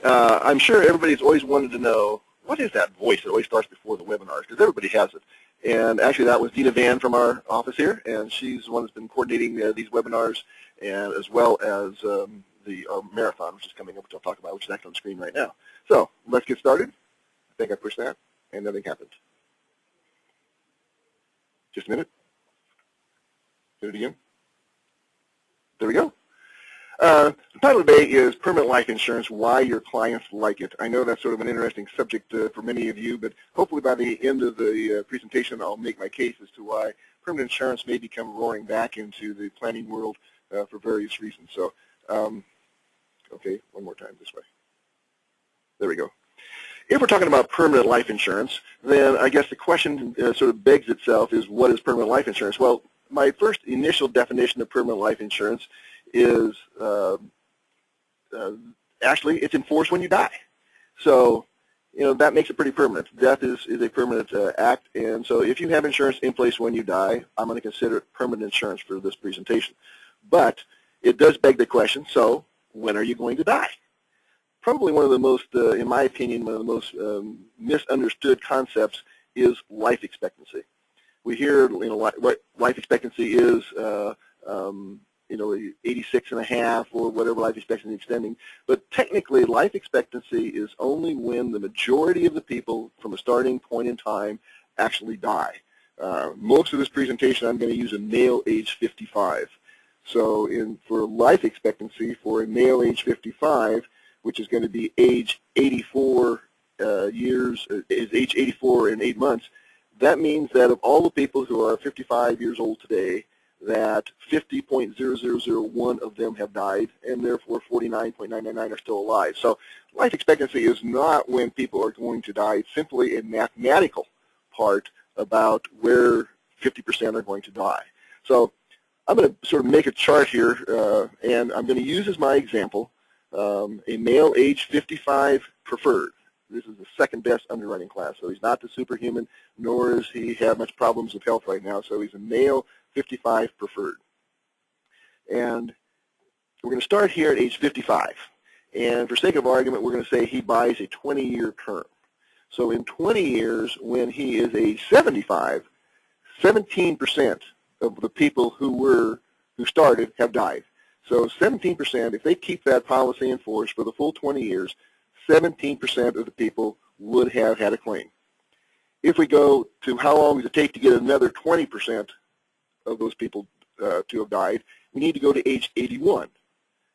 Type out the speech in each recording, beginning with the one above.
I'm sure everybody's always wanted to know, what is that voice that always starts before the webinars? Because everybody has it. And actually that was Dina Van from our office here, and she's the one that's been coordinating these webinars, and as well as the marathon, which is coming up, which I'll talk about, which is actually on the screen right now. So let's get started. I think I pushed that, and nothing happened. Just a minute. Do it again. There we go. The title today is Permanent Life Insurance, Why Your Clients Like It. I know that's sort of an interesting subject for many of you, but hopefully by the end of the presentation I'll make my case as to why permanent insurance may become roaring back into the planning world for various reasons. So, okay, one more time this way. There we go. If we're talking about permanent life insurance, then I guess the question sort of begs itself is, what is permanent life insurance? Well, my first initial definition of permanent life insurance is actually it's enforced when you die. So, you know, that makes it pretty permanent. Death is a permanent act, and so if you have insurance in place when you die, I'm going to consider it permanent insurance for this presentation. But it does beg the question, so when are you going to die? Probably one of the most, in my opinion, one of the most misunderstood concepts is life expectancy. We hear, you know, what life expectancy is, you know, 86 and a half or whatever life expectancy extending. But technically, life expectancy is only when the majority of the people from a starting point in time actually die. Most of this presentation, I'm going to use a male age 55. So for life expectancy for a male age 55, which is going to be age 84 years, is age 84 and 8 months, that means that of all the people who are 55 years old today, that 50.0001 of them have died, and therefore 49.999 are still alive. So life expectancy is not when people are going to die. It's simply a mathematical part about where 50% are going to die. So I'm going to sort of make a chart here, and I'm going to use as my example a male age 55 preferred. This is the second best underwriting class, so he's not the superhuman, nor does he have much problems with health right now, so he's a male 55 preferred. And we're going to start here at age 55. And for sake of argument, we're going to say he buys a 20-year term. So in 20 years, when he is age 75, 17% of the people who started have died. So 17%, if they keep that policy in force for the full 20 years, 17% of the people would have had a claim. If we go to how long does it take to get another 20% of those people to have died, we need to go to age 81.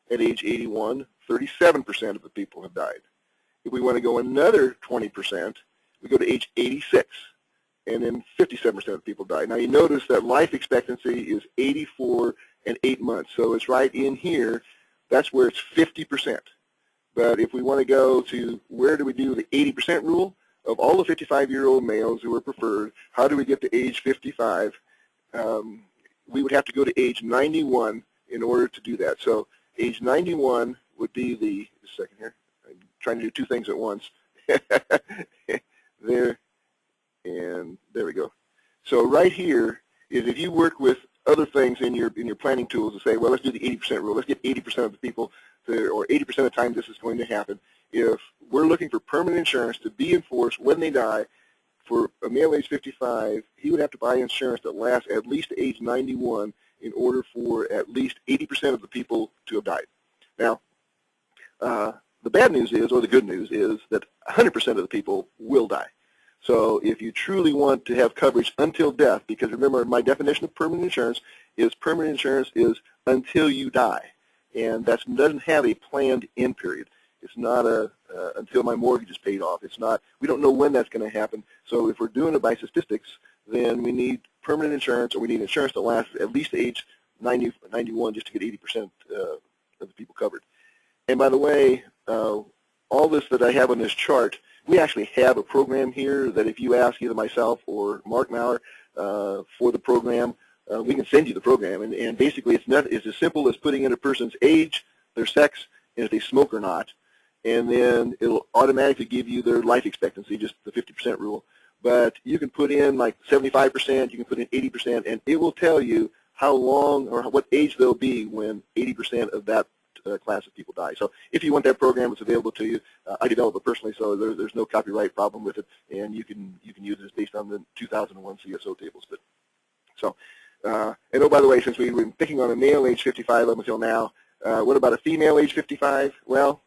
At age 81, 37% of the people have died. If we want to go another 20%, we go to age 86, and then 57% of the people die. Now you notice that life expectancy is 84 and 8 months, so it's right in here. That's where it's 50%. But if we want to go to where do we do the 80% rule of all the 55-year-old males who are preferred, how do we get to age 55? We would have to go to age 91 in order to do that. So age 91 would be the, just a second here, I'm trying to do two things at once. There, and there we go. So right here is if you work with other things in your planning tools to say, well, let's do the 80% rule. Let's get 80% of the people to, or 80% of the time this is going to happen. If we're looking for permanent insurance to be enforced when they die, for a male age 55, he would have to buy insurance that lasts at least age 91 in order for at least 80% of the people to have died. Now, the bad news is, or the good news is, that 100% of the people will die. So if you truly want to have coverage until death, because remember my definition of permanent insurance is until you die, and that doesn't have a planned end period. It's not until my mortgage is paid off. It's not, we don't know when that's going to happen. So if we're doing it by statistics, then we need permanent insurance, or we need insurance that lasts at least age 91 just to get 80% of the people covered. And by the way, all this that I have on this chart, we actually have a program here that if you ask either myself or Mark Maurer for the program, we can send you the program. And basically it's as simple as putting in a person's age, their sex, and if they smoke or not. And then it'll automatically give you their life expectancy, just the 50% rule. But you can put in like 75%, you can put in 80%, and it will tell you how long or what age they'll be when 80% of that class of people die. So if you want that program, it's available to you. I developed it personally, so there's no copyright problem with it, and you can use it based on the 2001 CSO tables. But so, and oh, by the way, since we've been picking on a male age 55 up until now, what about a female age 55? Well,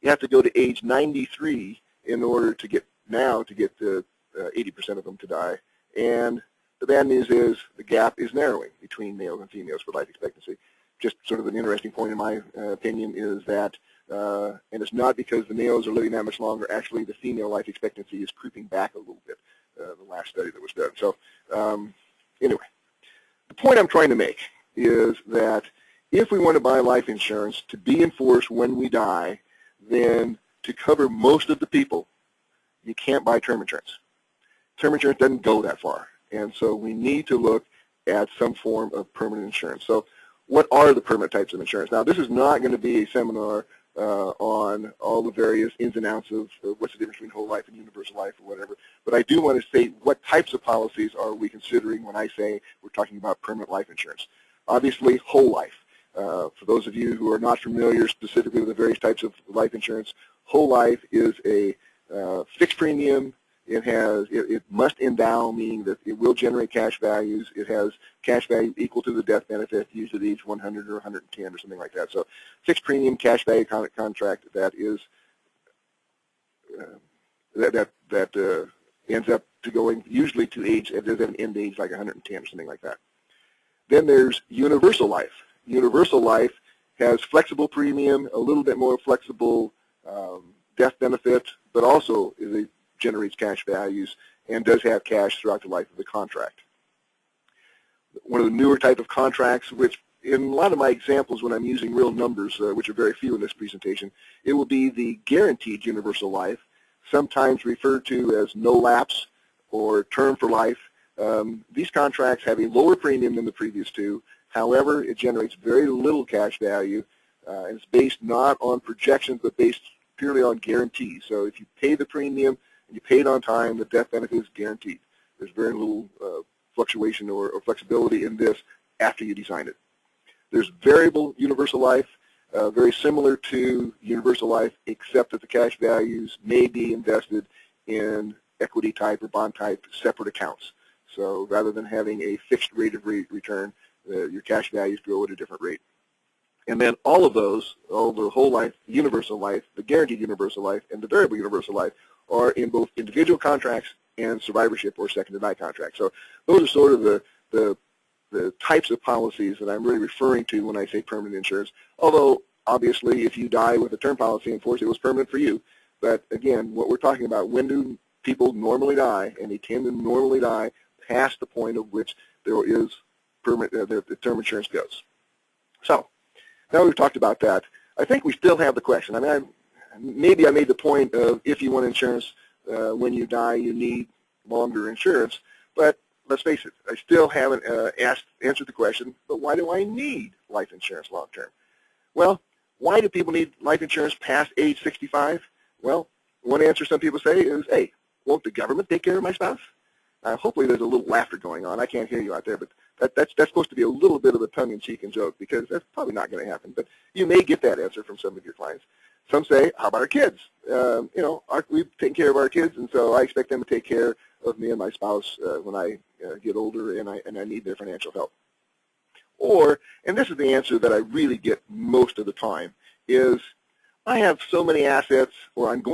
you have to go to age 93 in order to get the 80% of them to die. And the bad news is the gap is narrowing between males and females for life expectancy. Just sort of an interesting point in my opinion is that, and it's not because the males are living that much longer, actually the female life expectancy is creeping back a little bit, the last study that was done. So anyway, the point I'm trying to make is that if we want to buy life insurance to be enforced when we die, then to cover most of the people, you can't buy term insurance. Term insurance doesn't go that far, and so we need to look at some form of permanent insurance. So what are the permanent types of insurance? Now, this is not going to be a seminar on all the various ins and outs of what's the difference between whole life and universal life or whatever, but I do want to say what types of policies are we considering when I say we're talking about permanent life insurance. Obviously, whole life. For those of you who are not familiar specifically with the various types of life insurance, whole life is a fixed premium. It must endow, meaning that it will generate cash values. It has cash value equal to the death benefit, usually at age 100 or 110 or something like that. So fixed premium cash value contract that is that ends up to going usually to age, it does have an end age like 110 or something like that. Then there's universal life. Universal life has flexible premium, a little bit more flexible death benefit, but also generates cash values and does have cash throughout the life of the contract. One of the newer type of contracts, which in a lot of my examples when I'm using real numbers, which are very few in this presentation, it will be the guaranteed universal life, sometimes referred to as no lapse or term for life. These contracts have a lower premium than the previous two. However, it generates very little cash value, and it's based not on projections but based purely on guarantees. So if you pay the premium and you pay it on time, the death benefit is guaranteed. There's very little fluctuation or flexibility in this after you design it. There's variable universal life, very similar to universal life, except that the cash values may be invested in equity type or bond type separate accounts. So rather than having a fixed rate of return, your cash values grow at a different rate. And then all of those, all the whole life, universal life, the guaranteed universal life, and the variable universal life are in both individual contracts and survivorship or second to die contracts. So those are sort of the types of policies that I'm really referring to when I say permanent insurance. Although, obviously, if you die with a term policy in force, it was permanent for you. But again, what we're talking about, when do people normally die, and they tend to normally die past the point of which there is permanent, the term insurance goes. So now we've talked about that. I think we still have the question. I mean, maybe I made the point of if you want insurance when you die, you need longer insurance. But let's face it, I still haven't answered the question, but why do I need life insurance long term? Well, why do people need life insurance past age 65? Well, one answer some people say is, hey, won't the government take care of my spouse? Hopefully there's a little laughter going on. I can't hear you out there, but that's supposed to be a little bit of a tongue-in-cheek and joke because that's probably not going to happen. But you may get that answer from some of your clients. Some say, how about our kids? We've taken care of our kids, and so I expect them to take care of me and my spouse when I get older and I need their financial help. Or, and this is the answer that I really get most of the time, is I have so many assets, or I'm going